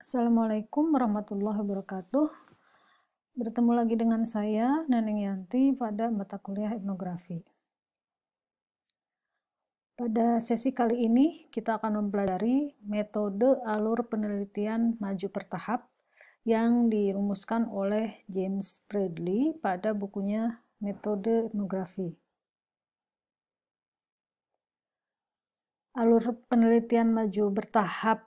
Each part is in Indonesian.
Assalamualaikum warahmatullahi wabarakatuh. Bertemu lagi dengan saya, Neneng Yanti, pada mata kuliah etnografi. Pada sesi kali ini, kita akan mempelajari metode alur penelitian maju bertahap yang dirumuskan oleh James Bradley pada bukunya Metode Etnografi. Alur penelitian maju bertahap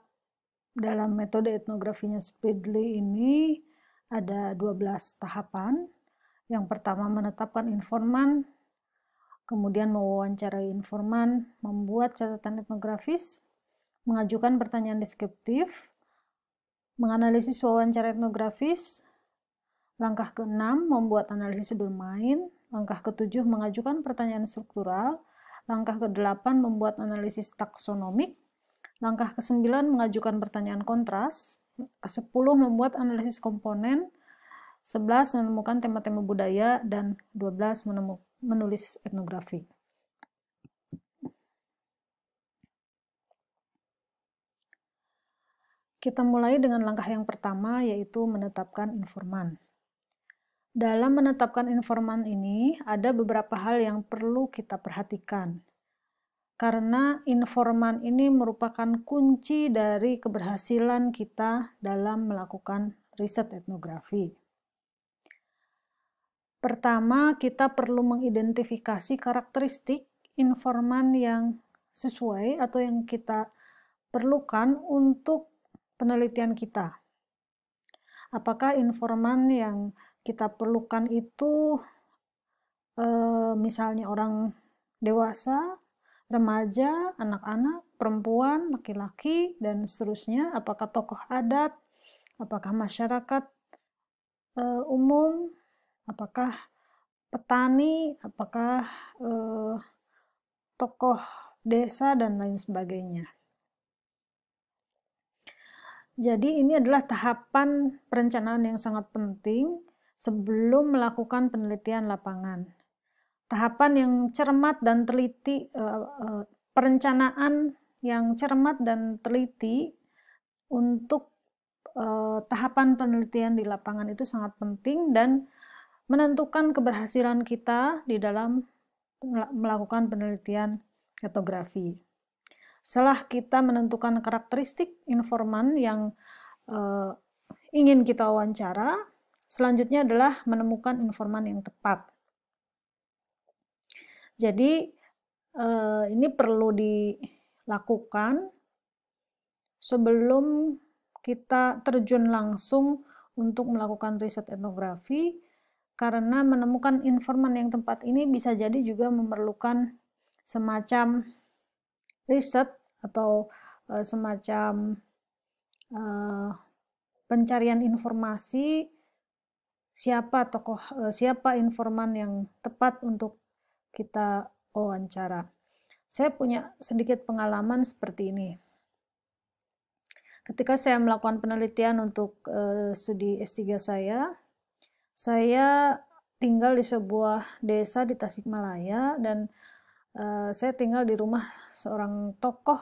dalam metode etnografinya Bradley ini ada 12 tahapan. Yang pertama menetapkan informan, kemudian mewawancarai informan, membuat catatan etnografis, mengajukan pertanyaan deskriptif, menganalisis wawancara etnografis, langkah ke-6 membuat analisis domain, langkah ke-7 mengajukan pertanyaan struktural, langkah ke-8 membuat analisis taksonomik, langkah ke-9 mengajukan pertanyaan kontras, ke-10 membuat analisis komponen, 11 menemukan tema-tema budaya, dan 12 menulis etnografi. Kita mulai dengan langkah yang pertama, yaitu menetapkan informan. Dalam menetapkan informan ini, ada beberapa hal yang perlu kita perhatikan. Karena informan ini merupakan kunci dari keberhasilan kita dalam melakukan riset etnografi. Pertama, kita perlu mengidentifikasi karakteristik informan yang sesuai atau yang kita perlukan untuk penelitian kita. Apakah informan yang kita perlukan itu misalnya orang dewasa, remaja, anak-anak, perempuan, laki-laki, dan seterusnya? Apakah tokoh adat? Apakah masyarakat umum? Apakah petani, apakah tokoh desa, dan lain sebagainya. Jadi ini adalah tahapan perencanaan yang sangat penting sebelum melakukan penelitian lapangan. Tahapan yang cermat dan teliti, perencanaan yang cermat dan teliti untuk tahapan penelitian di lapangan itu sangat penting dan menentukan keberhasilan kita di dalam melakukan penelitian etnografi. Setelah kita menentukan karakteristik informan yang ingin kita wawancara, selanjutnya adalah menemukan informan yang tepat. Jadi ini perlu dilakukan sebelum kita terjun langsung untuk melakukan riset etnografi, karena menemukan informan yang tepat ini bisa jadi juga memerlukan semacam riset atau semacam pencarian informasi siapa informan yang tepat untuk kita wawancara. Saya punya sedikit pengalaman seperti ini. Ketika saya melakukan penelitian untuk studi S3 saya tinggal di sebuah desa di Tasikmalaya, dan saya tinggal di rumah seorang tokoh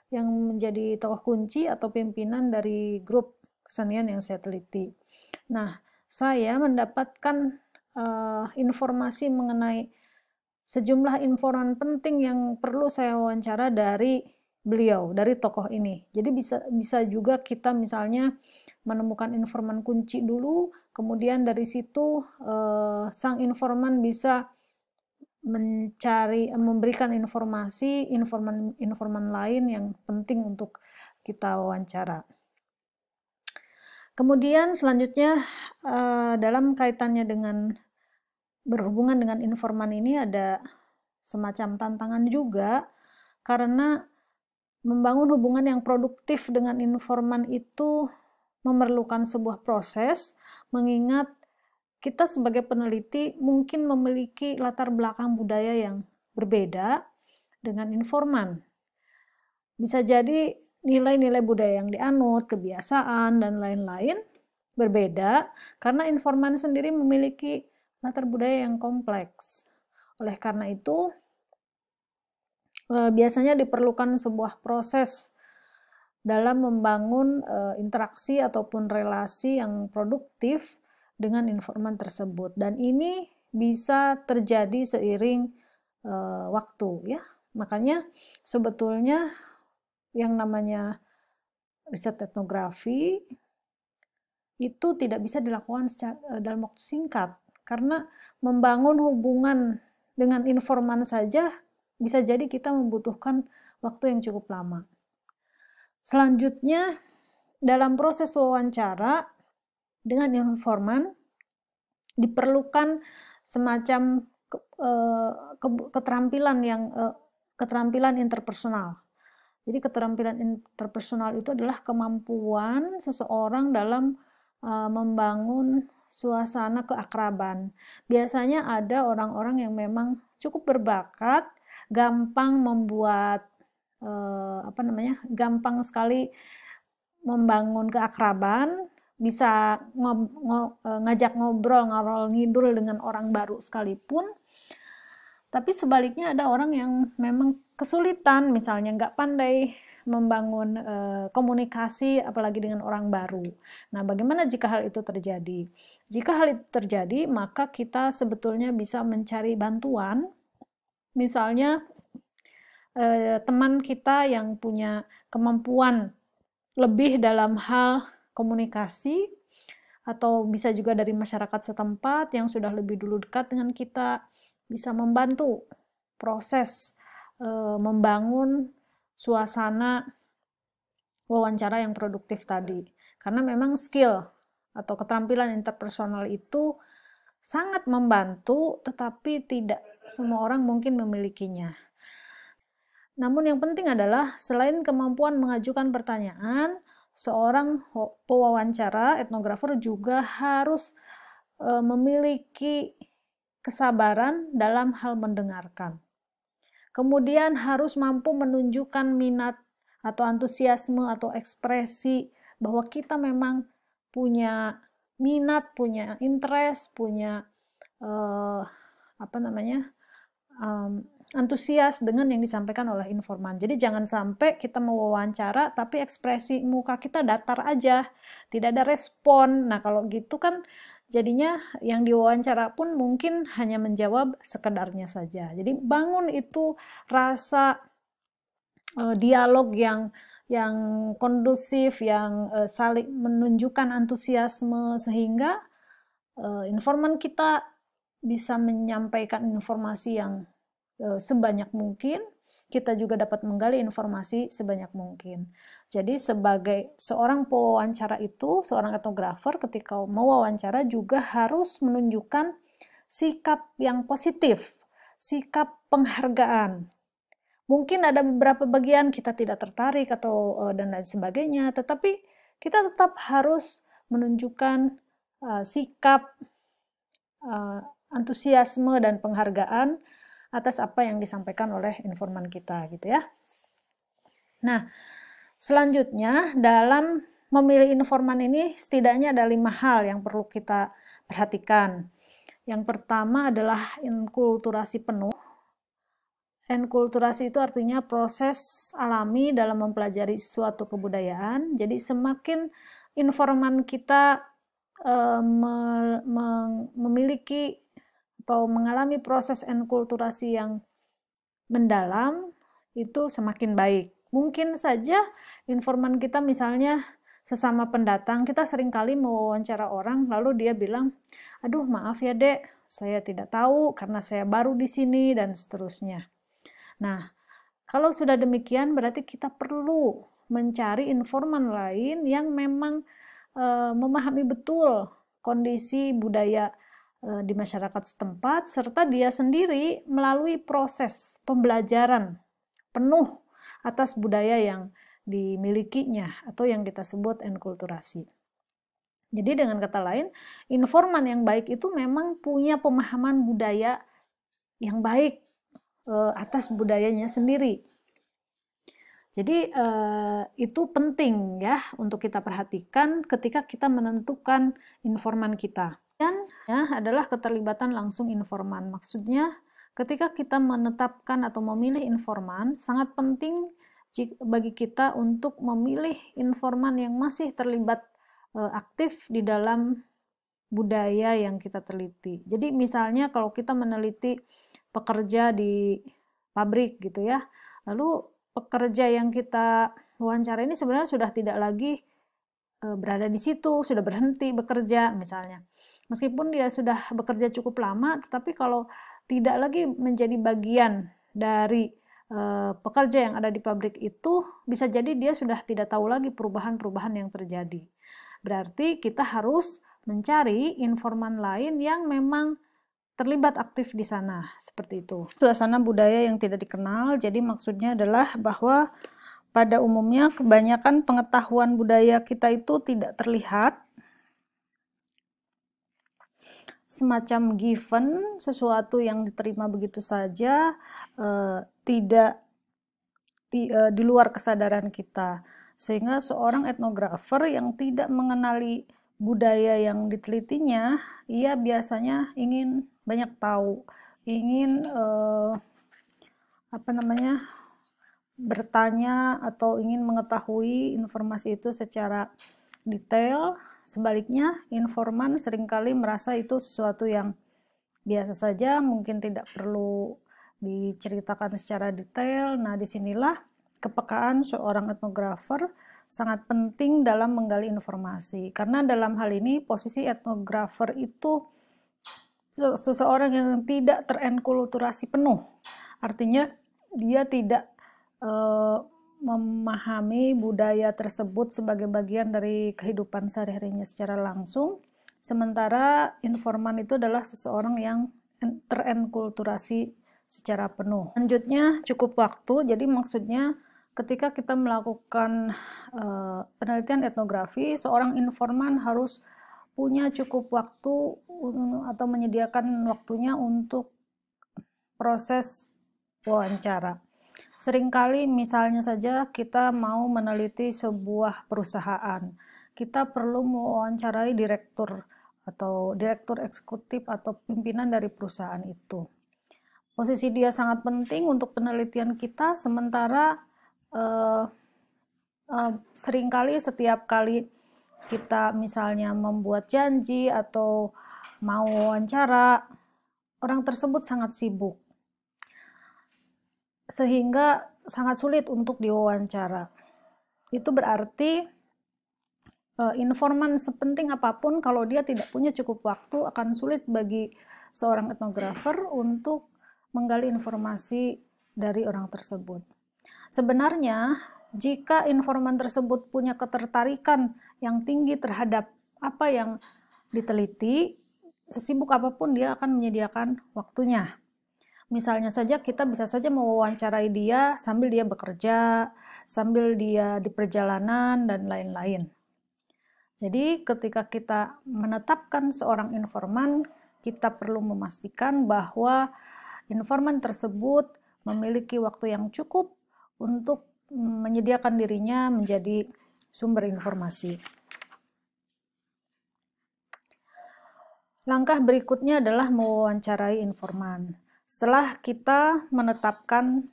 yang menjadi tokoh kunci atau pimpinan dari grup kesenian yang saya teliti. Nah, saya mendapatkan informasi mengenai sejumlah informan penting yang perlu saya wawancara dari beliau, dari tokoh ini. Jadi bisa juga kita misalnya menemukan informan kunci dulu, kemudian dari situ sang informan bisa memberikan informan lain yang penting untuk kita wawancara. Kemudian selanjutnya dalam kaitannya dengan berhubungan dengan informan ini ada semacam tantangan juga, karena membangun hubungan yang produktif dengan informan itu memerlukan sebuah proses, mengingat kita sebagai peneliti mungkin memiliki latar belakang budaya yang berbeda dengan informan. Bisa jadi nilai-nilai budaya yang dianut, kebiasaan, dan lain-lain berbeda karena informan sendiri memiliki latar budaya yang kompleks. Oleh karena itu, biasanya diperlukan sebuah proses dalam membangun interaksi ataupun relasi yang produktif dengan informan tersebut. Dan ini bisa terjadi seiring waktu ya. Makanya sebetulnya yang namanya riset etnografi itu tidak bisa dilakukan dalam waktu singkat, karena membangun hubungan dengan informan saja bisa jadi kita membutuhkan waktu yang cukup lama. Selanjutnya, dalam proses wawancara dengan informan diperlukan semacam keterampilan interpersonal. Jadi keterampilan interpersonal itu adalah kemampuan seseorang dalam membangun suasana keakraban. Biasanya ada orang-orang yang memang cukup berbakat, gampang membuat gampang sekali membangun keakraban, bisa ngajak ngobrol, ngalor ngidul dengan orang baru sekalipun. Tapi sebaliknya ada orang yang memang kesulitan, misalnya nggak pandai membangun komunikasi, apalagi dengan orang baru. Nah, bagaimana jika hal itu terjadi? Jika hal itu terjadi, maka kita sebetulnya bisa mencari bantuan, misalnya teman kita yang punya kemampuan lebih dalam hal komunikasi, atau bisa juga dari masyarakat setempat yang sudah lebih dulu dekat dengan kita, bisa membantu proses membangun suasana wawancara yang produktif tadi. Karena memang skill atau keterampilan interpersonal itu sangat membantu, tetapi tidak semua orang mungkin memilikinya. Namun yang penting adalah selain kemampuan mengajukan pertanyaan, seorang pewawancara etnografer juga harus memiliki kesabaran dalam hal mendengarkan. Kemudian harus mampu menunjukkan minat atau antusiasme atau ekspresi bahwa kita memang punya minat, punya interest, punya antusias dengan yang disampaikan oleh informan. Jadi jangan sampai kita mewawancara tapi ekspresi muka kita datar aja, tidak ada respon. Nah, kalau gitu kan jadinya yang diwawancara pun mungkin hanya menjawab sekedarnya saja. Jadi bangun itu rasa dialog yang kondusif, yang saling menunjukkan antusiasme, sehingga informan kita bisa menyampaikan informasi yang sebanyak mungkin, kita juga dapat menggali informasi sebanyak mungkin. Jadi sebagai seorang pewawancara itu, seorang etnografer ketika mewawancara juga harus menunjukkan sikap yang positif, sikap penghargaan. Mungkin ada beberapa bagian kita tidak tertarik atau dan lain sebagainya, tetapi kita tetap harus menunjukkan sikap antusiasme dan penghargaan atas apa yang disampaikan oleh informan kita, gitu ya. Nah, selanjutnya dalam memilih informan ini setidaknya ada 5 hal yang perlu kita perhatikan. Yang pertama adalah enkulturasi penuh. Enkulturasi itu artinya proses alami dalam mempelajari suatu kebudayaan. Jadi semakin informan kita memiliki atau mengalami proses enkulturasi yang mendalam, itu semakin baik. Mungkin saja informan kita misalnya sesama pendatang, kita seringkali mewawancara orang, lalu dia bilang, aduh maaf ya dek, saya tidak tahu karena saya baru di sini, dan seterusnya. Nah, kalau sudah demikian berarti kita perlu mencari informan lain yang memang memahami betul kondisi budaya di masyarakat setempat, serta dia sendiri melalui proses pembelajaran penuh atas budaya yang dimilikinya atau yang kita sebut enkulturasi. Jadi dengan kata lain, informan yang baik itu memang punya pemahaman budaya yang baik atas budayanya sendiri. Jadi itu penting ya untuk kita perhatikan ketika kita menentukan informan kita. Dan ya, adalah keterlibatan langsung informan. Maksudnya ketika kita menetapkan atau memilih informan, sangat penting bagi kita untuk memilih informan yang masih terlibat aktif di dalam budaya yang kita teliti. Jadi misalnya kalau kita meneliti pekerja di pabrik gitu ya, lalu pekerja yang kita wawancara ini sebenarnya sudah tidak lagi berada di situ, sudah berhenti bekerja misalnya. Meskipun dia sudah bekerja cukup lama, tetapi kalau tidak lagi menjadi bagian dari pekerja yang ada di pabrik itu, bisa jadi dia sudah tidak tahu lagi perubahan-perubahan yang terjadi. Berarti kita harus mencari informan lain yang memang terlibat aktif di sana, seperti itu. Suasana budaya yang tidak dikenal, jadi maksudnya adalah bahwa pada umumnya kebanyakan pengetahuan budaya kita itu tidak terlihat, semacam given, sesuatu yang diterima begitu saja, tidak di luar kesadaran kita. Sehingga seorang etnografer yang tidak mengenali budaya yang ditelitinya, ia biasanya ingin banyak tahu, ingin bertanya atau ingin mengetahui informasi itu secara detail. Sebaliknya, informan seringkali merasa itu sesuatu yang biasa saja, mungkin tidak perlu diceritakan secara detail. Nah, disinilah kepekaan seorang etnografer sangat penting dalam menggali informasi, karena dalam hal ini posisi etnografer itu seseorang yang tidak terenkulturasi penuh, artinya dia tidak memahami budaya tersebut sebagai bagian dari kehidupan sehari-harinya secara langsung, sementara informan itu adalah seseorang yang terenkulturasi secara penuh. Selanjutnya cukup waktu, jadi maksudnya ketika kita melakukan penelitian etnografi, seorang informan harus punya cukup waktu atau menyediakan waktunya untuk proses wawancara. Seringkali misalnya saja kita mau meneliti sebuah perusahaan, kita perlu mewawancarai direktur atau direktur eksekutif atau pimpinan dari perusahaan itu. Posisi dia sangat penting untuk penelitian kita, sementara seringkali setiap kali kita misalnya membuat janji atau mau wawancara, orang tersebut sangat sibuk, sehingga sangat sulit untuk diwawancara. Itu berarti informan sepenting apapun, kalau dia tidak punya cukup waktu, akan sulit bagi seorang etnografer untuk menggali informasi dari orang tersebut. Sebenarnya, jika informan tersebut punya ketertarikan yang tinggi terhadap apa yang diteliti, sesibuk apapun dia akan menyediakan waktunya. Misalnya saja kita bisa saja mewawancarai dia sambil dia bekerja, sambil dia di perjalanan, dan lain-lain. Jadi ketika kita menetapkan seorang informan, kita perlu memastikan bahwa informan tersebut memiliki waktu yang cukup untuk menyediakan dirinya menjadi sumber informasi. Langkah berikutnya adalah mewawancarai informan. Setelah kita menetapkan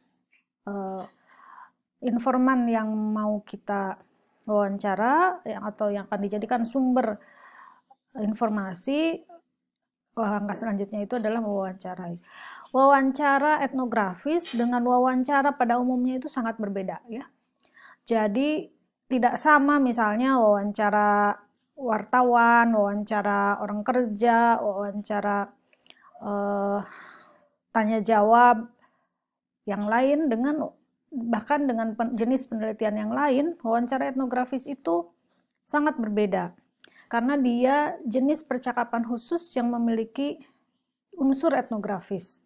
informan yang mau kita wawancara atau yang akan dijadikan sumber informasi, langkah selanjutnya itu adalah mewawancarai. Wawancara etnografis dengan wawancara pada umumnya itu sangat berbeda ya. Jadi tidak sama misalnya wawancara wartawan, wawancara orang kerja, wawancara tanya jawab yang lain dengan bahkan dengan jenis penelitian yang lain. Wawancara etnografis itu sangat berbeda karena dia jenis percakapan khusus yang memiliki unsur etnografis.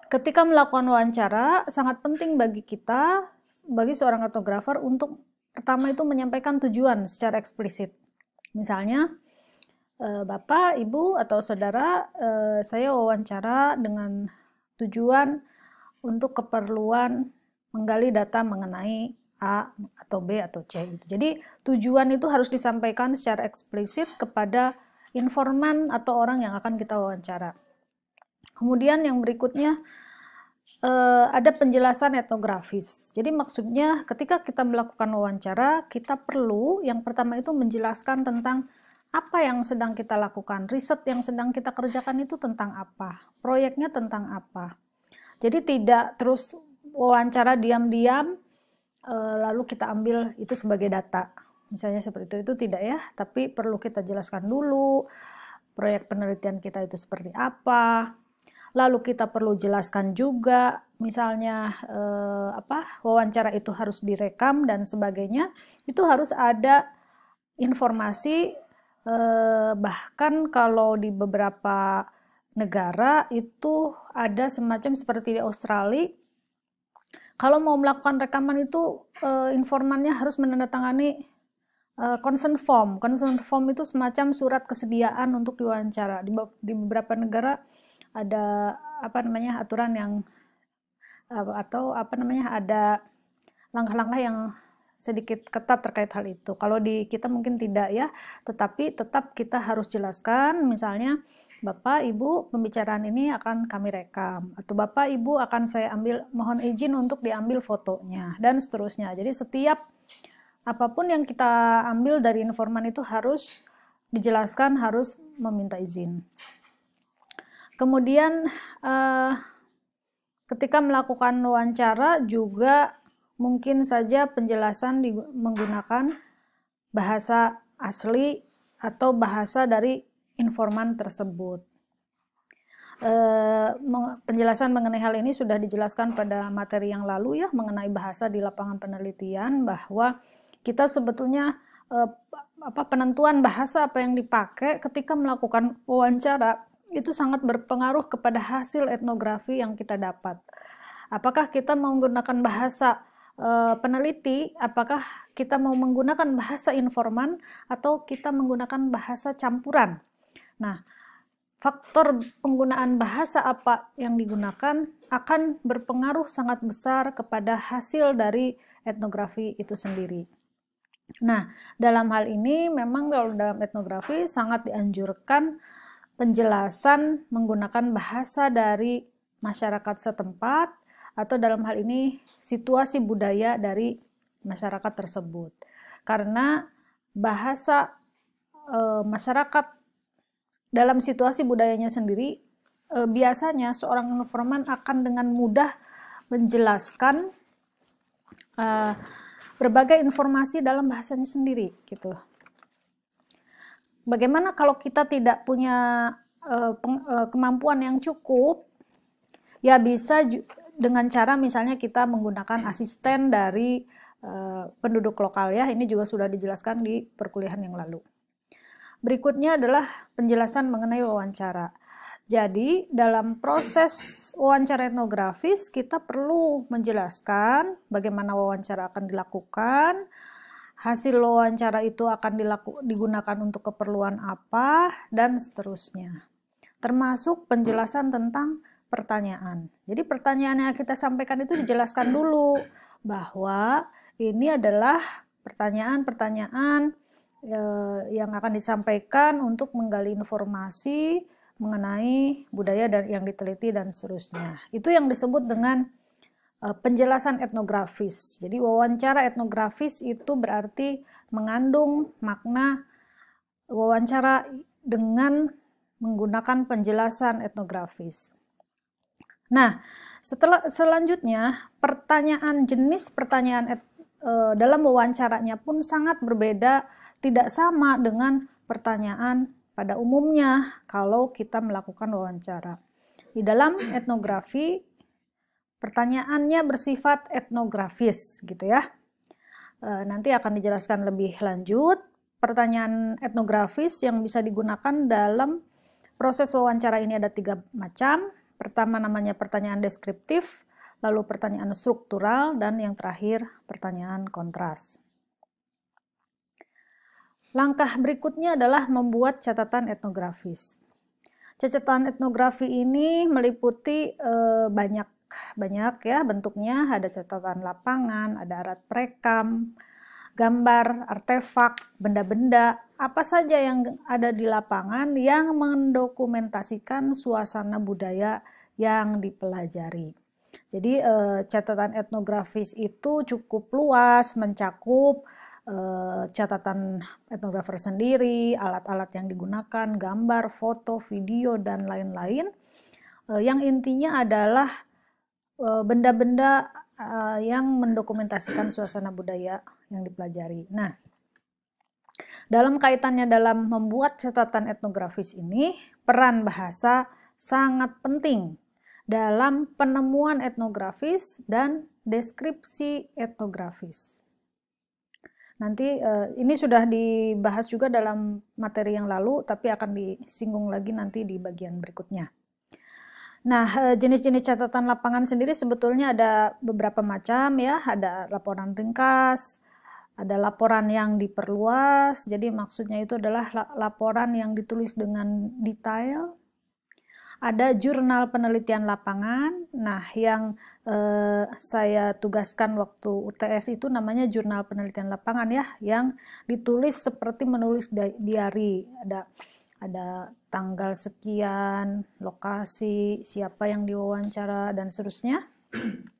Ketika melakukan wawancara, sangat penting bagi kita, bagi seorang etnografer, untuk pertama itu menyampaikan tujuan secara eksplisit. Misalnya, Bapak, Ibu, atau Saudara, saya wawancara dengan tujuan untuk keperluan menggali data mengenai A atau B atau C. Jadi tujuan itu harus disampaikan secara eksplisit kepada informan atau orang yang akan kita wawancara. Kemudian yang berikutnya, ada penjelasan etnografis. Jadi maksudnya ketika kita melakukan wawancara, kita perlu yang pertama itu menjelaskan tentang apa yang sedang kita lakukan, riset yang sedang kita kerjakan itu tentang apa, proyeknya tentang apa. Jadi tidak terus wawancara diam-diam lalu kita ambil itu sebagai data. Misalnya seperti itu tidak ya, tapi perlu kita jelaskan dulu proyek penelitian kita itu seperti apa. Lalu kita perlu jelaskan juga misalnya wawancara itu harus direkam dan sebagainya. Itu harus ada informasi, bahkan kalau di beberapa negara itu ada semacam seperti di Australia, kalau mau melakukan rekaman itu informannya harus menandatangani consent form. Consent form itu semacam surat kesediaan untuk diwawancara. Di beberapa negara ada aturan yang ada langkah-langkah yang sedikit ketat terkait hal itu. Kalau di kita mungkin tidak ya, tetapi tetap kita harus jelaskan misalnya Bapak, Ibu, pembicaraan ini akan kami rekam, atau Bapak, Ibu akan saya ambil, mohon izin untuk diambil fotonya, dan seterusnya. Jadi setiap apapun yang kita ambil dari informan itu harus dijelaskan, harus meminta izin. Kemudian ketika melakukan wawancara juga mungkin saja penjelasan menggunakan bahasa asli atau bahasa dari informan tersebut. Penjelasan mengenai hal ini sudah dijelaskan pada materi yang lalu ya, mengenai bahasa di lapangan penelitian, bahwa kita sebetulnya penentuan bahasa apa yang dipakai ketika melakukan wawancara itu sangat berpengaruh kepada hasil etnografi yang kita dapat. Apakah kita mau menggunakan bahasa peneliti, apakah kita mau menggunakan bahasa informan, atau kita menggunakan bahasa campuran. Nah, faktor penggunaan bahasa apa yang digunakan akan berpengaruh sangat besar kepada hasil dari etnografi itu sendiri. Nah, dalam hal ini memang kalau dalam etnografi sangat dianjurkan penjelasan menggunakan bahasa dari masyarakat setempat, atau dalam hal ini situasi budaya dari masyarakat tersebut. Karena bahasa masyarakat dalam situasi budayanya sendiri, biasanya seorang informan akan dengan mudah menjelaskan berbagai informasi dalam bahasanya sendiri, gitu. Bagaimana kalau kita tidak punya kemampuan yang cukup? Ya bisa dengan cara misalnya kita menggunakan asisten dari penduduk lokal ya. Ini juga sudah dijelaskan di perkuliahan yang lalu. Berikutnya adalah penjelasan mengenai wawancara. Jadi dalam proses wawancara etnografis kita perlu menjelaskan bagaimana wawancara akan dilakukan, hasil wawancara itu akan digunakan untuk keperluan apa, dan seterusnya. Termasuk penjelasan tentang pertanyaan. Jadi pertanyaan yang kita sampaikan itu dijelaskan dulu bahwa ini adalah pertanyaan-pertanyaan yang akan disampaikan untuk menggali informasi mengenai budaya dan yang diteliti dan seterusnya. Itu yang disebut dengan penjelasan etnografis. Jadi wawancara etnografis itu berarti mengandung makna wawancara dengan menggunakan penjelasan etnografis. Nah, selanjutnya jenis pertanyaan dalam wawancaranya pun sangat berbeda, tidak sama dengan pertanyaan pada umumnya kalau kita melakukan wawancara. Di dalam etnografi, pertanyaannya bersifat etnografis, gitu ya. Nanti akan dijelaskan lebih lanjut. Pertanyaan etnografis yang bisa digunakan dalam proses wawancara ini ada 3 macam. Pertama namanya pertanyaan deskriptif, lalu pertanyaan struktural, dan yang terakhir pertanyaan kontras. Langkah berikutnya adalah membuat catatan etnografis. Catatan etnografi ini meliputi banyak ya bentuknya, ada catatan lapangan, ada alat perekam, gambar, artefak, benda-benda, apa saja yang ada di lapangan yang mendokumentasikan suasana budaya yang dipelajari. Jadi catatan etnografis itu cukup luas, mencakup catatan etnografer sendiri, alat-alat yang digunakan, gambar, foto, video, dan lain-lain. Yang intinya adalah benda-benda yang mendokumentasikan suasana budaya yang dipelajari. Nah, dalam kaitannya dalam membuat catatan etnografis ini, peran bahasa sangat penting dalam penemuan etnografis dan deskripsi etnografis. Nanti ini sudah dibahas juga dalam materi yang lalu, tapi akan disinggung lagi nanti di bagian berikutnya. Nah, jenis-jenis catatan lapangan sendiri sebetulnya ada beberapa macam ya, ada laporan ringkas, ada laporan yang diperluas, jadi maksudnya itu adalah laporan yang ditulis dengan detail. Ada jurnal penelitian lapangan, nah yang saya tugaskan waktu UTS itu namanya jurnal penelitian lapangan ya, yang ditulis seperti menulis diary, ada tanggal sekian, lokasi, siapa yang diwawancara, dan seterusnya.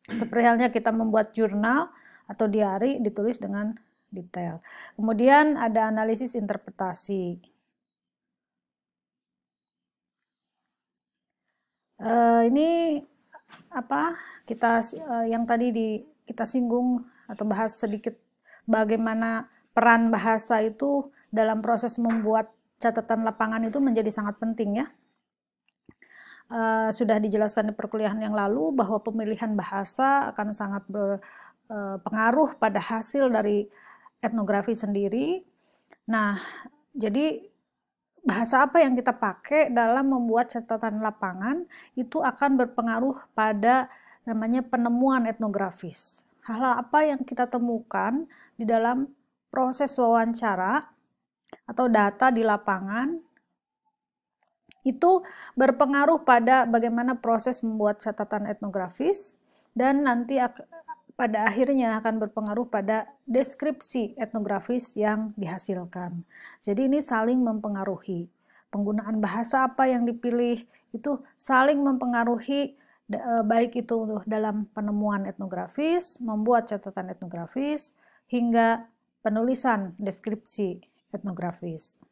Seperti halnya kita membuat jurnal atau diary ditulis dengan detail. Kemudian ada analisis interpretasi. Ini apa yang tadi kita singgung atau bahas sedikit bagaimana peran bahasa itu dalam proses membuat catatan lapangan itu menjadi sangat penting ya. Sudah dijelaskan di perkuliahan yang lalu bahwa pemilihan bahasa akan sangat berpengaruh pada hasil dari etnografi sendiri. Nah, jadi bahasa apa yang kita pakai dalam membuat catatan lapangan itu akan berpengaruh pada namanya penemuan etnografis. Hal-hal apa yang kita temukan di dalam proses wawancara atau data di lapangan itu berpengaruh pada bagaimana proses membuat catatan etnografis, dan nanti pada akhirnya akan berpengaruh pada deskripsi etnografis yang dihasilkan. Jadi ini saling mempengaruhi. Penggunaan bahasa apa yang dipilih itu saling mempengaruhi, baik itu dalam penemuan etnografis, membuat catatan etnografis, hingga penulisan deskripsi etnografis.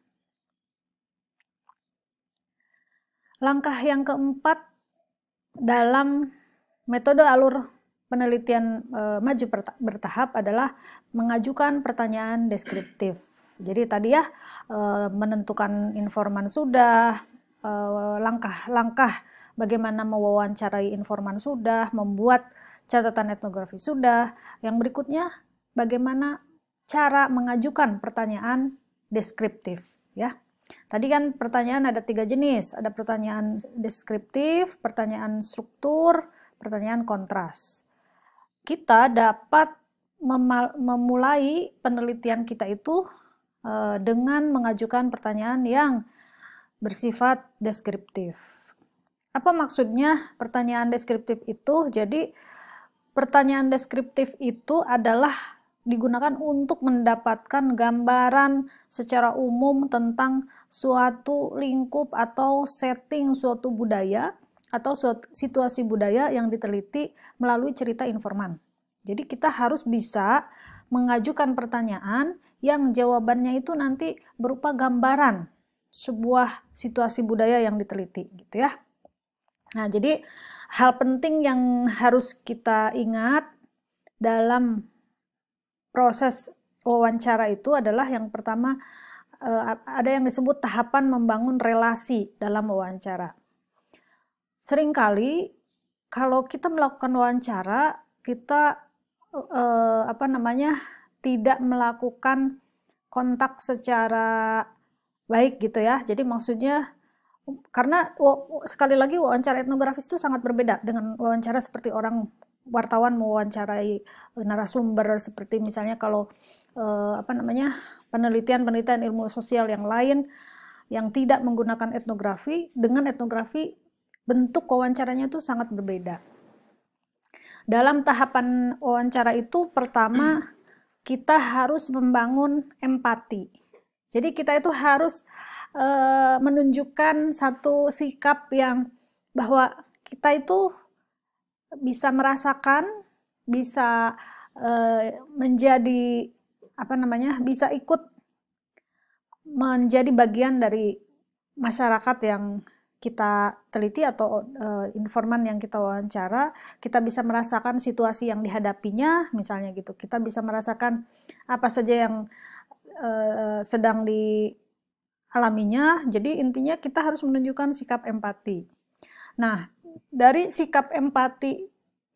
Langkah yang keempat dalam metode alur penelitian maju bertahap adalah mengajukan pertanyaan deskriptif. Jadi tadi ya menentukan informan sudah, langkah-langkah bagaimana mewawancarai informan sudah, membuat catatan etnografi sudah. Yang berikutnya bagaimana cara mengajukan pertanyaan deskriptif ya. Tadi kan pertanyaan ada 3 jenis, ada pertanyaan deskriptif, pertanyaan struktur, pertanyaan kontras. Kita dapat memulai penelitian kita itu dengan mengajukan pertanyaan yang bersifat deskriptif. Apa maksudnya pertanyaan deskriptif itu? Jadi pertanyaan deskriptif itu adalah digunakan untuk mendapatkan gambaran secara umum tentang suatu lingkup atau setting suatu budaya atau suatu situasi budaya yang diteliti melalui cerita informan. Jadi kita harus bisa mengajukan pertanyaan yang jawabannya itu nanti berupa gambaran sebuah situasi budaya yang diteliti gitu ya. Nah, jadi hal penting yang harus kita ingat dalam proses wawancara itu adalah yang pertama ada yang disebut tahapan membangun relasi dalam wawancara. Seringkali kalau kita melakukan wawancara, kita tidak melakukan kontak secara baik gitu ya. Jadi maksudnya karena sekali lagi wawancara etnografis itu sangat berbeda dengan wawancara seperti orang wartawan mewawancarai narasumber, seperti misalnya kalau penelitian ilmu sosial yang lain yang tidak menggunakan etnografi. Dengan etnografi bentuk wawancaranya itu sangat berbeda. Dalam tahapan wawancara itu pertama kita harus membangun empati. Jadi kita itu harus menunjukkan satu sikap yang bahwa kita itu bisa merasakan, bisa menjadi bisa ikut menjadi bagian dari masyarakat yang kita teliti atau informan yang kita wawancara, kita bisa merasakan situasi yang dihadapinya, misalnya gitu. Kita bisa merasakan apa saja yang sedang dialaminya. Jadi intinya kita harus menunjukkan sikap empati. Nah, dari sikap empati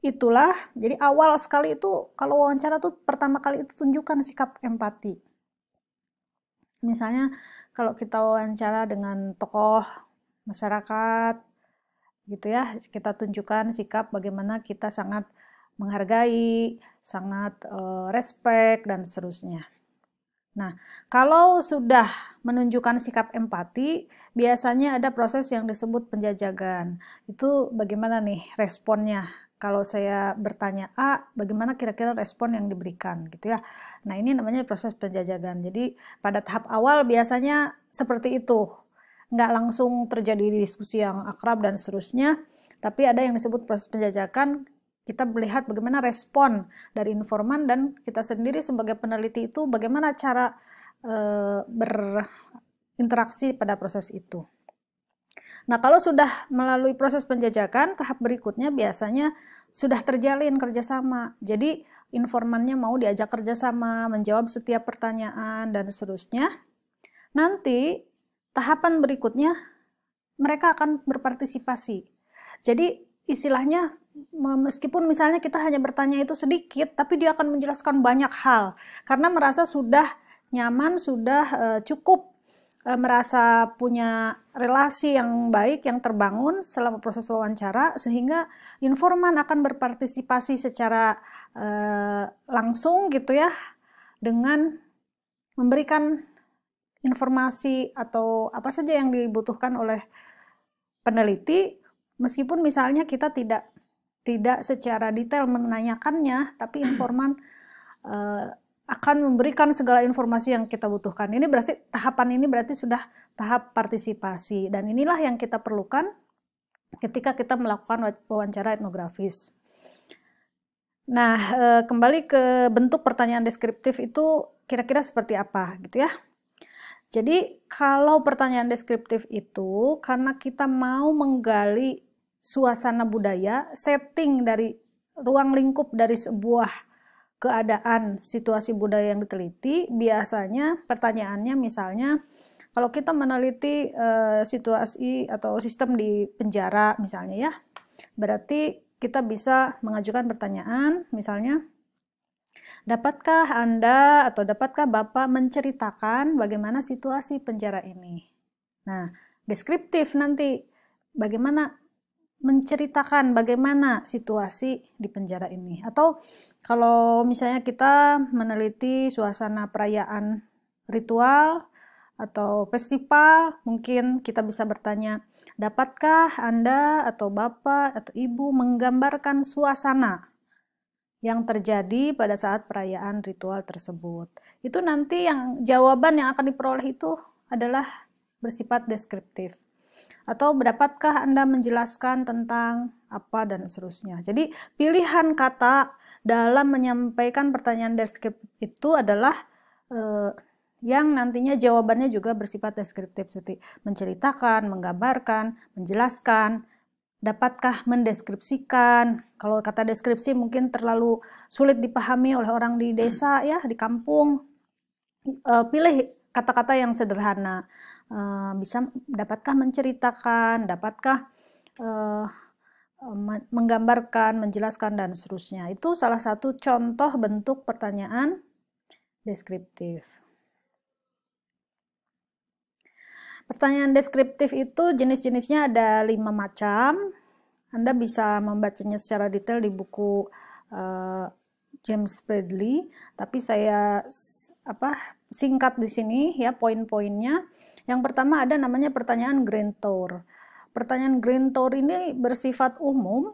itulah, jadi awal sekali itu kalau wawancara tuh pertama kali itu tunjukkan sikap empati. Misalnya kalau kita wawancara dengan tokoh masyarakat gitu ya, kita tunjukkan sikap bagaimana kita sangat menghargai, sangat respect dan seterusnya. Nah, kalau sudah menunjukkan sikap empati, biasanya ada proses yang disebut penjajakan. Itu bagaimana nih responnya? Kalau saya bertanya A, bagaimana kira-kira respon yang diberikan gitu ya. Nah, ini namanya proses penjajakan. Jadi, pada tahap awal biasanya seperti itu. Nggak langsung terjadi diskusi yang akrab dan seterusnya, tapi ada yang disebut proses penjajakan. Kita melihat bagaimana respon dari informan dan kita sendiri sebagai peneliti itu bagaimana cara berinteraksi pada proses itu. Nah, kalau sudah melalui proses penjajakan, tahap berikutnya biasanya sudah terjalin kerjasama. Jadi, informannya mau diajak kerjasama, menjawab setiap pertanyaan, dan seterusnya. Nanti, tahapan berikutnya, mereka akan berpartisipasi. Jadi, istilahnya, meskipun misalnya kita hanya bertanya itu sedikit, tapi dia akan menjelaskan banyak hal. Karena merasa sudah nyaman, sudah cukup merasa punya relasi yang baik, yang terbangun selama proses wawancara, sehingga informan akan berpartisipasi secara langsung gitu ya, dengan memberikan informasi atau apa saja yang dibutuhkan oleh peneliti, meskipun misalnya kita tidak secara detail menanyakannya, tapi informan akan memberikan segala informasi yang kita butuhkan. Ini berarti tahapan ini berarti sudah tahap partisipasi, dan inilah yang kita perlukan ketika kita melakukan wawancara etnografis. Nah, kembali ke bentuk pertanyaan deskriptif itu kira-kira seperti apa gitu ya. Jadi kalau pertanyaan deskriptif itu karena kita mau menggali suasana budaya, setting dari ruang lingkup dari sebuah keadaan situasi budaya yang diteliti, biasanya pertanyaannya misalnya kalau kita meneliti situasi atau sistem di penjara misalnya ya, berarti kita bisa mengajukan pertanyaan misalnya, dapatkah Anda atau dapatkah Bapak menceritakan bagaimana situasi penjara ini? Nah, deskriptif nanti bagaimana menceritakan bagaimana situasi di penjara ini. Atau kalau misalnya kita meneliti suasana perayaan ritual atau festival, mungkin kita bisa bertanya, dapatkah Anda atau Bapak atau Ibu menggambarkan suasana yang terjadi pada saat perayaan ritual tersebut? Itu nanti yang jawaban yang akan diperoleh itu adalah bersifat deskriptif. Atau dapatkah Anda menjelaskan tentang apa dan seterusnya. Jadi pilihan kata dalam menyampaikan pertanyaan deskriptif itu adalah yang nantinya jawabannya juga bersifat deskriptif, seperti menceritakan, menggambarkan, menjelaskan, dapatkah mendeskripsikan. Kalau kata deskripsi mungkin terlalu sulit dipahami oleh orang di desa ya, di kampung. Pilih kata-kata yang sederhana. Bisa dapatkah menceritakan, dapatkah menggambarkan, menjelaskan, dan seterusnya. Itu salah satu contoh bentuk pertanyaan deskriptif. Pertanyaan deskriptif itu jenis-jenisnya ada 5 macam. Anda bisa membacanya secara detail di buku James Bradley, tapi saya singkat di sini ya poin-poinnya. Yang pertama ada namanya pertanyaan Grand Tour. Pertanyaan Grand Tour ini bersifat umum,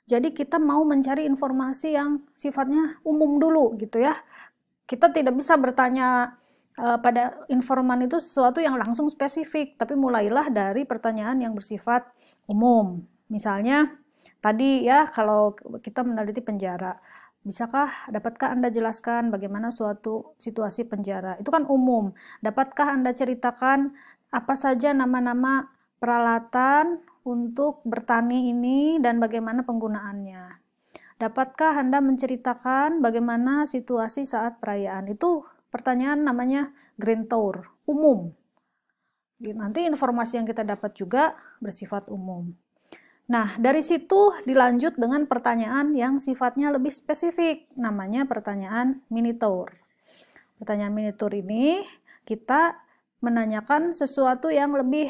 jadi kita mau mencari informasi yang sifatnya umum dulu gitu ya. Kita tidak bisa bertanya pada informan itu sesuatu yang langsung spesifik, tapi mulailah dari pertanyaan yang bersifat umum. Misalnya, Tadi ya, kalau kita meneliti penjara, dapatkah Anda jelaskan bagaimana suatu situasi penjara? Itu kan umum. Dapatkah Anda ceritakan apa saja nama-nama peralatan untuk bertani ini dan bagaimana penggunaannya? Dapatkah Anda menceritakan bagaimana situasi saat perayaan? Itu pertanyaan namanya Grand Tour, umum. Nanti informasi yang kita dapat juga bersifat umum. Nah, dari situ dilanjut dengan pertanyaan yang sifatnya lebih spesifik, namanya pertanyaan mini tour. Pertanyaan mini tour ini kita menanyakan sesuatu yang lebih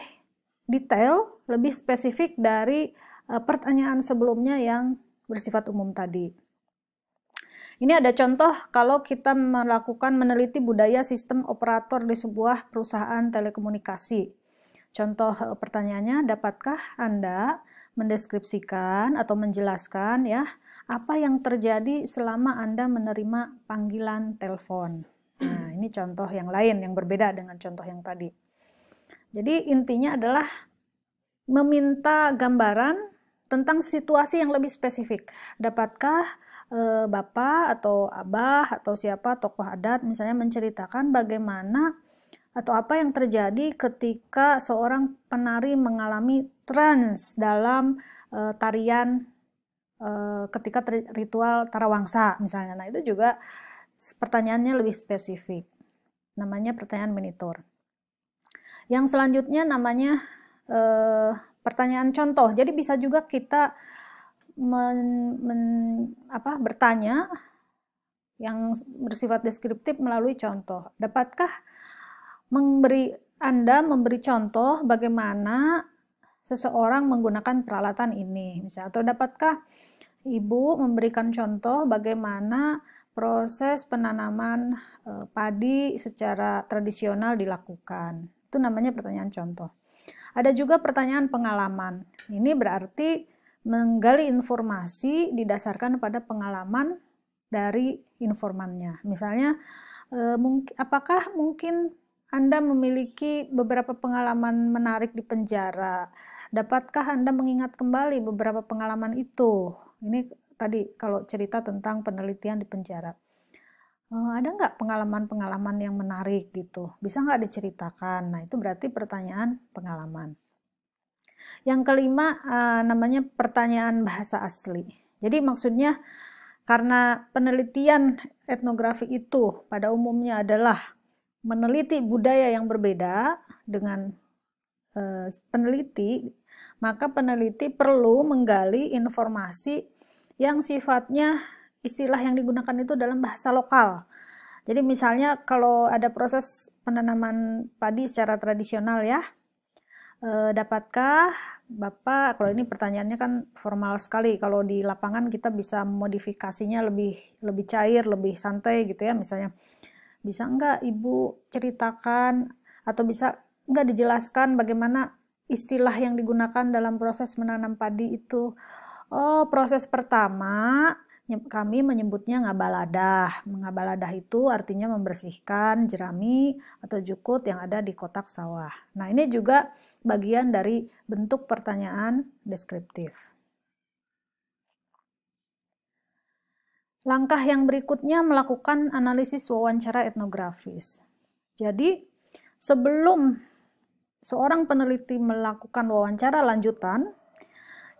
detail, lebih spesifik dari pertanyaan sebelumnya yang bersifat umum tadi. Ini ada contoh kalau kita melakukan meneliti budaya sistem operator di sebuah perusahaan telekomunikasi. Contoh pertanyaannya, dapatkah Anda mendeskripsikan atau menjelaskan ya apa yang terjadi selama Anda menerima panggilan telepon? Nah, ini contoh yang lain yang berbeda dengan contoh yang tadi. Jadi intinya adalah meminta gambaran tentang situasi yang lebih spesifik. Dapatkah Bapak atau Abah atau siapa tokoh adat misalnya menceritakan bagaimana atau apa yang terjadi ketika seorang penari mengalami trans dalam tarian ketika ritual Tarawangsa misalnya. Nah, itu juga pertanyaannya lebih spesifik. Namanya pertanyaan mini tour. Yang selanjutnya namanya pertanyaan contoh. Jadi bisa juga kita bertanya yang bersifat deskriptif melalui contoh. Dapatkah Anda memberi contoh bagaimana seseorang menggunakan peralatan ini, misalnya, atau dapatkah Ibu memberikan contoh bagaimana proses penanaman padi secara tradisional dilakukan? Itu namanya pertanyaan contoh. Ada juga pertanyaan pengalaman. Ini berarti menggali informasi didasarkan pada pengalaman dari informannya. Misalnya, apakah mungkin Anda memiliki beberapa pengalaman menarik di penjara? Dapatkah Anda mengingat kembali beberapa pengalaman itu? Ini tadi kalau cerita tentang penelitian di penjara. Ada nggak pengalaman-pengalaman yang menarik gitu? Bisa nggak diceritakan? Nah, itu berarti pertanyaan pengalaman. Yang kelima namanya pertanyaan bahasa asli. Jadi maksudnya karena penelitian etnografi itu pada umumnya adalah meneliti budaya yang berbeda dengan peneliti, maka peneliti perlu menggali informasi yang sifatnya istilah yang digunakan itu dalam bahasa lokal. Jadi misalnya kalau ada proses penanaman padi secara tradisional ya, dapatkah Bapak, kalau ini pertanyaannya kan formal sekali, kalau di lapangan kita bisa modifikasinya lebih cair, lebih santai gitu ya, misalnya bisa enggak Ibu ceritakan atau bisa enggak dijelaskan bagaimana istilah yang digunakan dalam proses menanam padi itu? Oh, proses pertama kami menyebutnya ngabaladah. Ngabaladah itu artinya membersihkan jerami atau jukut yang ada di kotak sawah. Nah, ini juga bagian dari bentuk pertanyaan deskriptif. Langkah yang berikutnya melakukan analisis wawancara etnografis. Jadi, sebelum seorang peneliti melakukan wawancara lanjutan,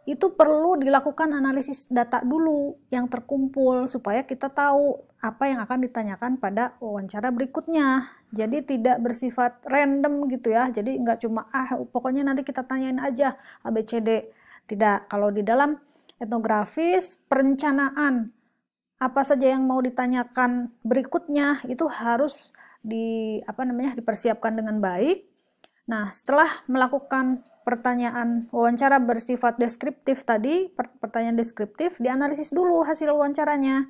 itu perlu dilakukan analisis data dulu yang terkumpul supaya kita tahu apa yang akan ditanyakan pada wawancara berikutnya. Jadi tidak bersifat random gitu ya. Jadi nggak cuma pokoknya nanti kita tanyain aja ABCD. Tidak. Kalau di dalam etnografis perencanaan apa saja yang mau ditanyakan berikutnya itu harus dipersiapkan dengan baik. Nah, setelah melakukan pertanyaan wawancara bersifat deskriptif tadi, pertanyaan deskriptif, dianalisis dulu hasil wawancaranya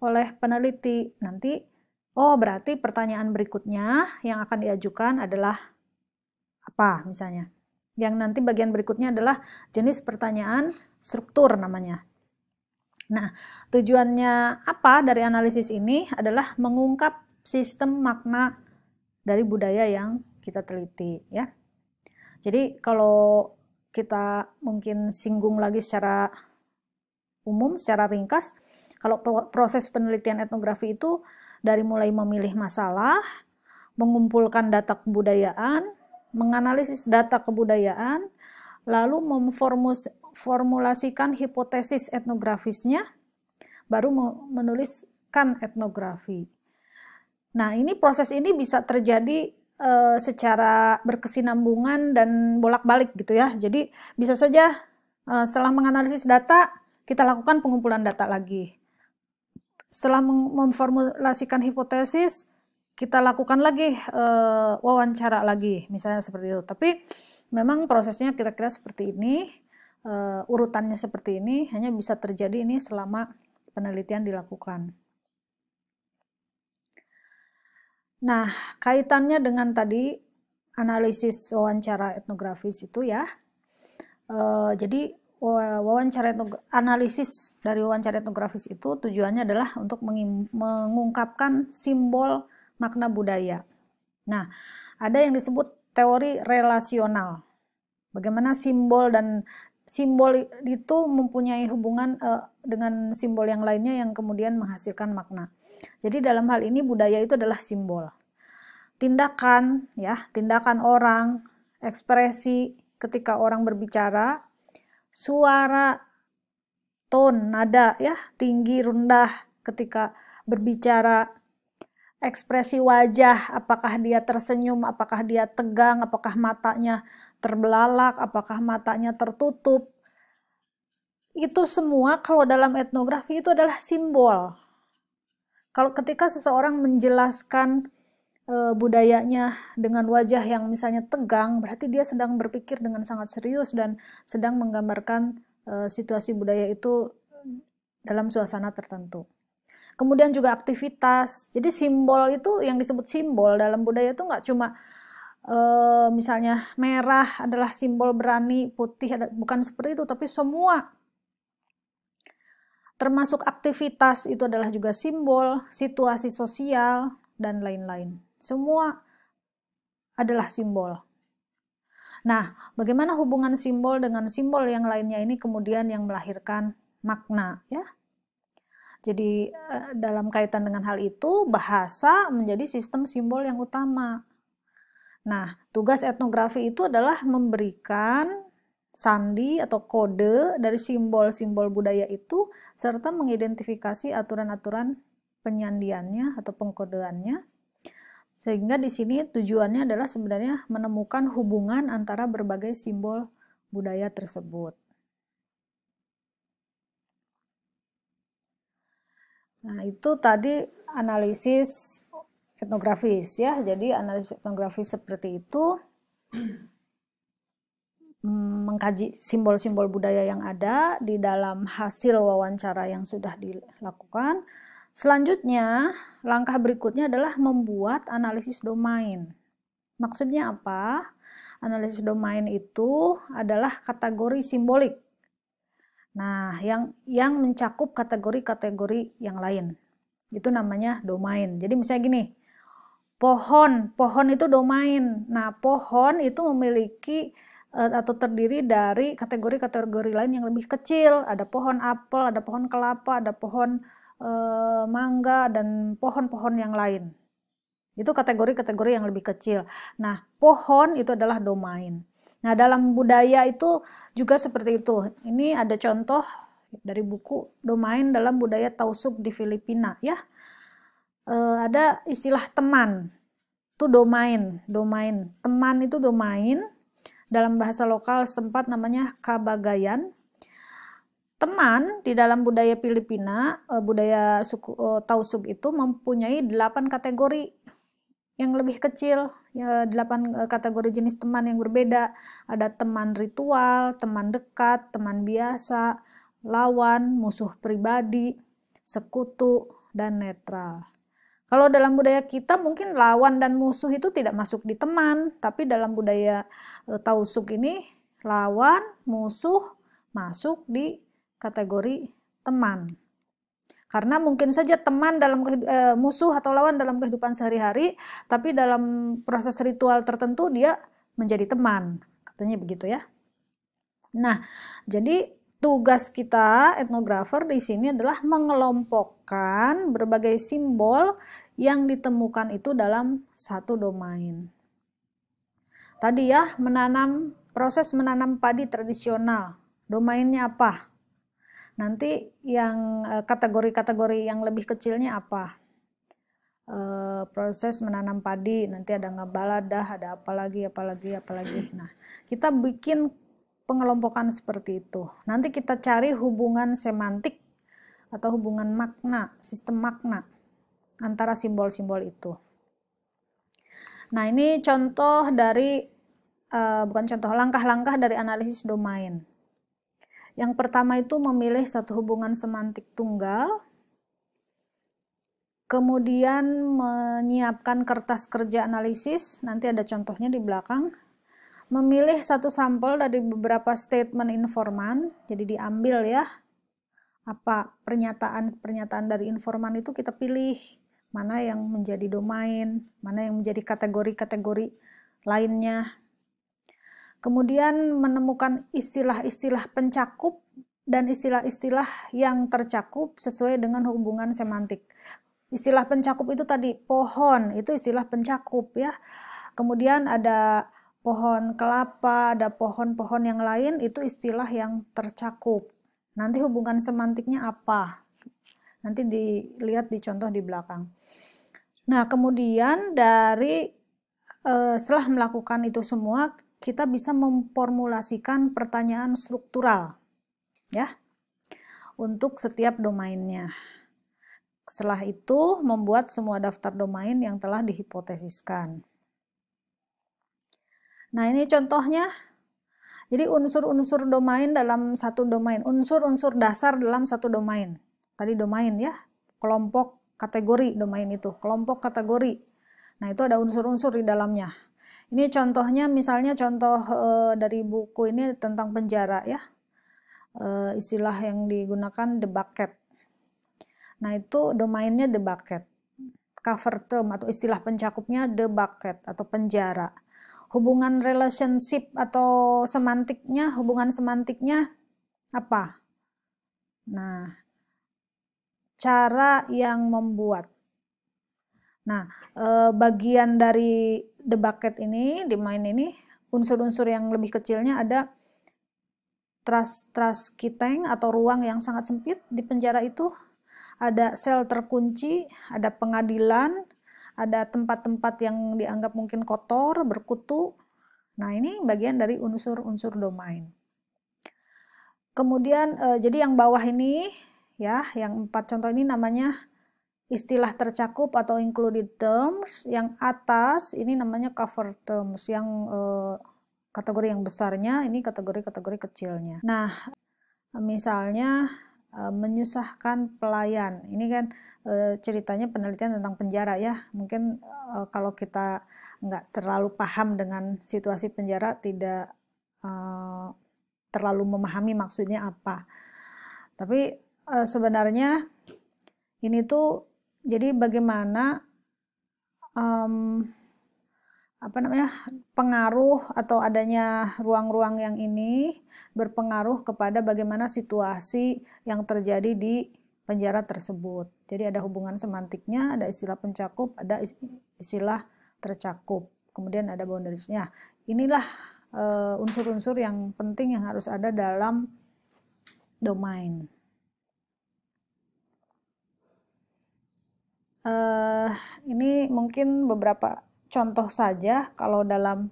oleh peneliti. Nanti, berarti pertanyaan berikutnya yang akan diajukan adalah apa misalnya. Yang nanti bagian berikutnya adalah jenis pertanyaan struktur namanya. Nah, tujuannya apa dari analisis ini adalah mengungkap sistem makna dari budaya yang kita teliti ya. Jadi kalau kita mungkin singgung lagi secara umum secara ringkas, kalau proses penelitian etnografi itu dari mulai memilih masalah, mengumpulkan data kebudayaan, menganalisis data kebudayaan, lalu memformulasikan hipotesis etnografisnya, baru menuliskan etnografi. Nah, proses ini bisa terjadi secara berkesinambungan dan bolak-balik gitu ya. Jadi bisa saja setelah menganalisis data, kita lakukan pengumpulan data lagi. Setelah memformulasikan hipotesis, kita lakukan lagi wawancara lagi, misalnya seperti itu. Tapi memang prosesnya kira-kira seperti ini, urutannya seperti ini, hanya bisa terjadi ini selama penelitian dilakukan. Nah, kaitannya dengan tadi analisis wawancara etnografis itu ya. Jadi analisis dari wawancara etnografis itu tujuannya adalah untuk mengungkapkan simbol makna budaya. Nah, ada yang disebut teori relasional. Bagaimana simbol itu mempunyai hubungan dengan simbol yang lainnya yang kemudian menghasilkan makna. Jadi dalam hal ini budaya itu adalah simbol. Tindakan orang, ekspresi ketika orang berbicara, suara, tone, nada ya, tinggi, rendah ketika berbicara, ekspresi wajah, apakah dia tersenyum, apakah dia tegang, apakah matanya terbelalak, apakah matanya tertutup. Itu semua kalau dalam etnografi itu adalah simbol. Kalau ketika seseorang menjelaskan budayanya dengan wajah yang misalnya tegang, berarti dia sedang berpikir dengan sangat serius dan sedang menggambarkan situasi budaya itu dalam suasana tertentu. Kemudian juga aktivitas. Jadi simbol itu, yang disebut simbol dalam budaya itu nggak cuma misalnya merah adalah simbol berani, putih bukan seperti itu, tapi semua. Termasuk aktivitas itu adalah juga simbol, situasi sosial, dan lain-lain. Semua adalah simbol. Nah, bagaimana hubungan simbol dengan simbol yang lainnya ini kemudian yang melahirkan makna ya. Jadi dalam kaitan dengan hal itu, bahasa menjadi sistem simbol yang utama. Nah, tugas etnografi itu adalah memberikan sandi atau kode dari simbol-simbol budaya itu serta mengidentifikasi aturan-aturan penyandiannya atau pengkodeannya. Sehingga di sini tujuannya adalah sebenarnya menemukan hubungan antara berbagai simbol budaya tersebut. Nah, itu tadi analisis etnografis ya. Jadi analisis etnografis seperti itu mengkaji simbol-simbol budaya yang ada di dalam hasil wawancara yang sudah dilakukan. Selanjutnya, langkah berikutnya adalah membuat analisis domain. Maksudnya apa? Analisis domain itu adalah kategori simbolik. Nah, yang mencakup kategori-kategori yang lain. Itu namanya domain. Jadi misalnya gini, pohon itu domain. Nah, pohon itu memiliki atau terdiri dari kategori-kategori lain yang lebih kecil. Ada pohon apel, ada pohon kelapa, ada pohon mangga, dan pohon-pohon yang lain. Itu kategori-kategori yang lebih kecil. Nah, pohon itu adalah domain. Nah, dalam budaya itu juga seperti itu. Ini ada contoh dari buku Domain dalam Budaya Tausug di Filipina ya. Ada istilah teman. Itu domain. Teman itu domain. Dalam bahasa lokal setempat namanya kabagayan. Teman di dalam budaya Filipina, budaya suku Tausug itu mempunyai 8 kategori yang lebih kecil, ya, 8 kategori jenis teman yang berbeda. Ada teman ritual, teman dekat, teman biasa, lawan, musuh pribadi, sekutu, dan netral. Kalau dalam budaya kita mungkin lawan dan musuh itu tidak masuk di teman, tapi dalam budaya Tausug ini lawan, musuh masuk di kategori teman. Karena mungkin saja teman dalam musuh atau lawan dalam kehidupan sehari-hari, tapi dalam proses ritual tertentu dia menjadi teman, katanya begitu ya. Nah, jadi tugas kita etnografer di sini adalah mengelompokkan berbagai simbol yang ditemukan itu dalam satu domain. Tadi ya, proses menanam padi tradisional. Domainnya apa? Nanti yang kategori-kategori yang lebih kecilnya apa? Proses menanam padi, nanti ada ngabaladah, ada apalagi. Nah, kita bikin pengelompokan seperti itu. Nanti kita cari hubungan semantik atau hubungan makna, sistem makna antara simbol-simbol itu. Nah, ini contoh dari, bukan contoh, langkah-langkah dari analisis domain. Yang pertama itu memilih satu hubungan semantik tunggal, kemudian menyiapkan kertas kerja analisis, nanti ada contohnya di belakang. Memilih satu sampel dari beberapa statement informan, jadi diambil ya, apa pernyataan dari informan itu kita pilih, mana yang menjadi domain, mana yang menjadi kategori-kategori lainnya. Kemudian menemukan istilah-istilah pencakup dan istilah-istilah yang tercakup sesuai dengan hubungan semantik. Istilah pencakup itu tadi, pohon, itu istilah pencakup ya. Kemudian ada pohon kelapa, ada pohon-pohon yang lain, itu istilah yang tercakup. Nanti hubungan semantiknya apa? Nanti dilihat di contoh di belakang. Nah, kemudian dari setelah melakukan itu semua, kita bisa memformulasikan pertanyaan struktural ya untuk setiap domainnya. Setelah itu membuat semua daftar domain yang telah dihipotesiskan. Nah, ini contohnya. Jadi unsur-unsur domain dalam satu domain, unsur-unsur dasar dalam satu domain. Tadi domain ya, kelompok kategori domain itu, kelompok kategori. Nah, itu ada unsur-unsur di dalamnya. Ini contohnya, misalnya contoh dari buku ini tentang penjara ya. Istilah yang digunakan the bucket. Nah, itu domainnya the bucket. Cover term atau istilah pencakupnya the bucket atau penjara. Hubungan relationship atau semantiknya, hubungan semantiknya apa? Nah, cara yang membuat. Nah, bagian dari the bucket ini, domain ini, unsur-unsur yang lebih kecilnya ada trust kiteng atau ruang yang sangat sempit di penjara itu, ada sel terkunci, ada pengadilan, ada tempat-tempat yang dianggap mungkin kotor, berkutu. Nah, ini bagian dari unsur-unsur domain. Kemudian, jadi yang bawah ini, ya, yang 4 contoh ini namanya istilah tercakup atau included terms. Yang atas ini namanya cover terms, yang kategori yang besarnya, ini kategori-kategori kecilnya. Nah, misalnya menyusahkan pelayan. Ini kan ceritanya penelitian tentang penjara ya. Mungkin kalau kita nggak terlalu paham dengan situasi penjara, tidak terlalu memahami maksudnya apa. Tapi sebenarnya ini tuh jadi bagaimana pengaruh atau adanya ruang-ruang yang ini berpengaruh kepada bagaimana situasi yang terjadi di penjara tersebut. Jadi ada hubungan semantiknya, ada istilah pencakup, ada istilah tercakup, kemudian ada boundariesnya. Inilah unsur-unsur yang penting yang harus ada dalam domain. Ini mungkin beberapa contoh saja. Kalau dalam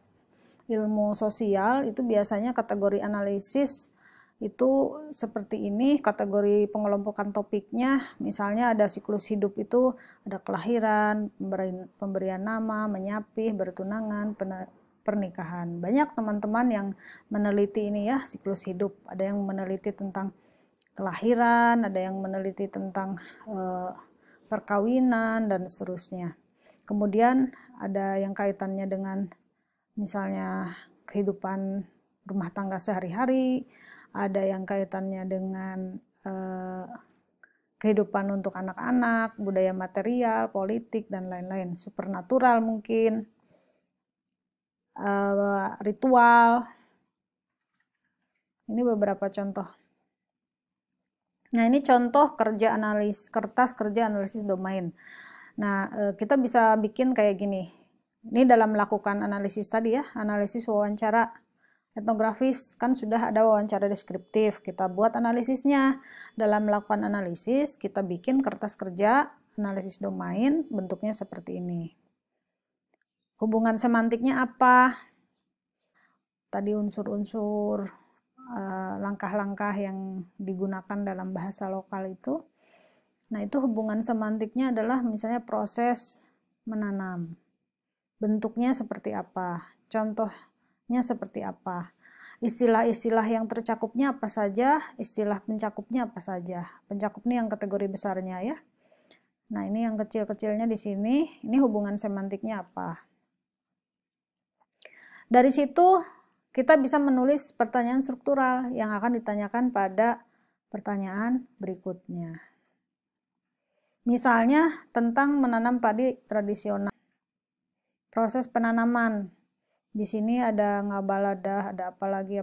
ilmu sosial itu biasanya kategori analisis itu seperti ini, kategori pengelompokan topiknya, misalnya ada siklus hidup itu ada kelahiran, pemberian nama, menyapih, bertunangan, pernikahan. Banyak teman-teman yang meneliti ini ya, siklus hidup. Ada yang meneliti tentang kelahiran, ada yang meneliti tentang perkawinan dan seterusnya. Kemudian ada yang kaitannya dengan misalnya kehidupan rumah tangga sehari-hari, ada yang kaitannya dengan kehidupan untuk anak-anak, budaya material, politik, dan lain-lain. Supernatural mungkin, ritual. Ini beberapa contoh Nah, ini contoh kertas kerja analisis domain. Nah, kita bisa bikin kayak gini. Ini dalam melakukan analisis tadi ya, analisis wawancara etnografis, kan sudah ada wawancara deskriptif. Kita buat analisisnya. Dalam melakukan analisis, kita bikin kertas kerja analisis domain, bentuknya seperti ini. Hubungan semantiknya apa? Tadi unsur-unsur langkah-langkah yang digunakan dalam bahasa lokal itu. Nah, itu hubungan semantiknya adalah misalnya proses menanam. Bentuknya seperti apa? Contohnya seperti apa? Istilah-istilah yang tercakupnya apa saja? Istilah pencakupnya apa saja? Pencakup ini yang kategori besarnya ya. Nah, ini yang kecil-kecilnya di sini. Ini hubungan semantiknya apa? Dari situ kita bisa menulis pertanyaan struktural yang akan ditanyakan pada pertanyaan berikutnya. Misalnya tentang menanam padi tradisional. Proses penanaman. Di sini ada ngabaladah, ada apalagi.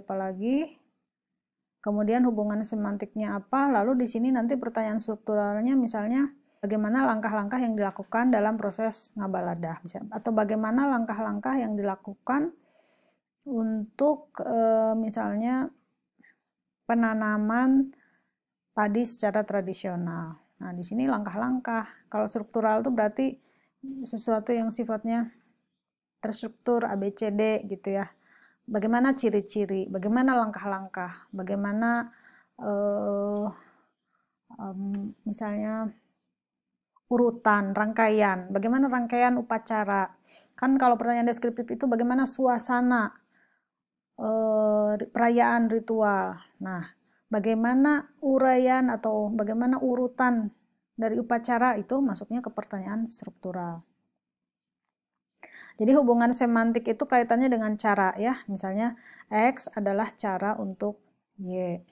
Kemudian hubungan semantiknya apa? Lalu di sini nanti pertanyaan strukturalnya misalnya bagaimana langkah-langkah yang dilakukan dalam proses ngabaladah, atau bagaimana langkah-langkah yang dilakukan untuk misalnya penanaman padi secara tradisional. Nah, di sini langkah-langkah. Kalau struktural itu berarti sesuatu yang sifatnya terstruktur ABCD gitu ya. Bagaimana ciri-ciri, bagaimana langkah-langkah, bagaimana misalnya urutan, rangkaian, bagaimana rangkaian upacara. Kan kalau pertanyaan deskriptif itu bagaimana suasana perayaan ritual. Nah, bagaimana uraian atau bagaimana urutan dari upacara itu masuknya ke pertanyaan struktural. Jadi hubungan semantik itu kaitannya dengan cara ya. Misalnya X adalah cara untuk Y.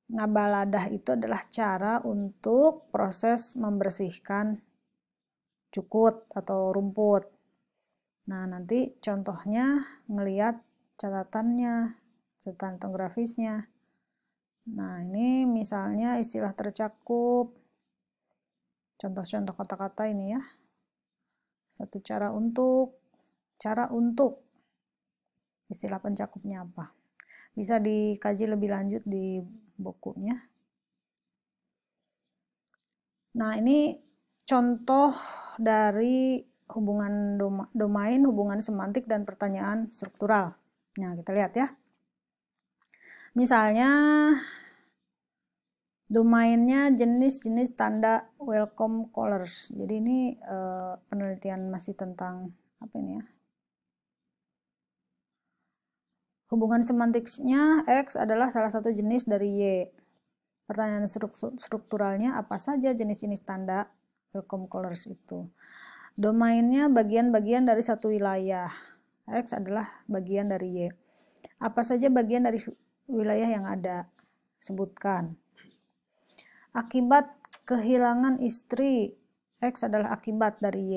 Ngabaladah itu adalah cara untuk proses membersihkan cukut atau rumput. Nah, nanti contohnya ngelihat catatannya, catatan etnografisnya. Nah, ini misalnya istilah tercakup. Contoh-contoh kata-kata ini ya. Satu cara untuk, istilah pencakupnya apa. Bisa dikaji lebih lanjut di bukunya. Nah, ini contoh dari hubungan domain, hubungan semantik, dan pertanyaan struktural. Nah, kita lihat ya. Misalnya, domainnya jenis-jenis tanda welcome colors. Jadi ini penelitian masih tentang apa ini ya? Hubungan semantiknya X adalah salah satu jenis dari Y. Pertanyaan strukturalnya apa saja jenis-jenis tanda welcome colors itu. Domainnya bagian-bagian dari satu wilayah. X adalah bagian dari Y. Apa saja bagian dari wilayah yang ada? Sebutkan. Akibat kehilangan istri. X adalah akibat dari Y.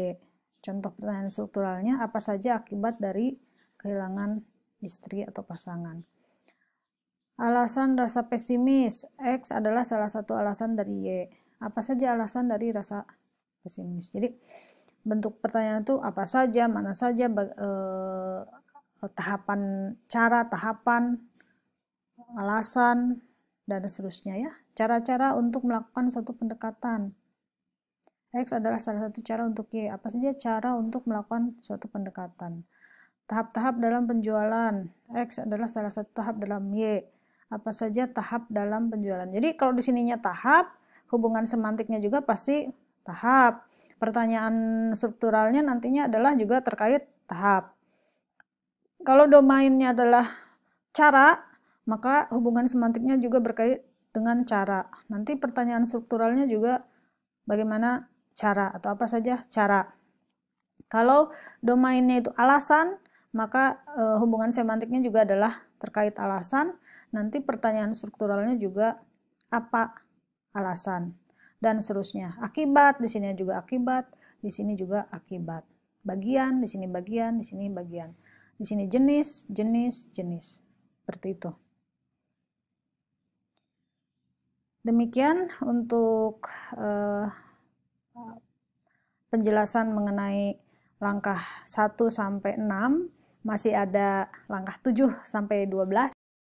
Contoh pertanyaan strukturalnya, apa saja akibat dari kehilangan istri atau pasangan. Alasan rasa pesimis. X adalah salah satu alasan dari Y. Apa saja alasan dari rasa pesimis. Jadi bentuk pertanyaan itu apa saja, mana saja, tahapan, alasan, dan seterusnya ya. Cara-cara untuk melakukan suatu pendekatan. X adalah salah satu cara untuk Y. Apa saja cara untuk melakukan suatu pendekatan. Tahap-tahap dalam penjualan. X adalah salah satu tahap dalam Y. Apa saja tahap dalam penjualan. Jadi kalau di sininya tahap, hubungan semantiknya juga pasti tahap. Pertanyaan strukturalnya nantinya adalah juga terkait tahap. Kalau domainnya adalah cara, maka hubungan semantiknya juga berkait dengan cara. Nanti pertanyaan strukturalnya juga bagaimana cara atau apa saja cara. Kalau domainnya itu alasan, maka hubungan semantiknya juga adalah terkait alasan. Nanti pertanyaan strukturalnya juga apa alasan dan seterusnya. Akibat, di sini juga akibat, di sini juga akibat. Bagian, di sini bagian, di sini bagian. Di sini jenis, jenis, jenis. Seperti itu. Demikian untuk penjelasan mengenai langkah 1 sampai 6. Masih ada langkah 7 sampai 12.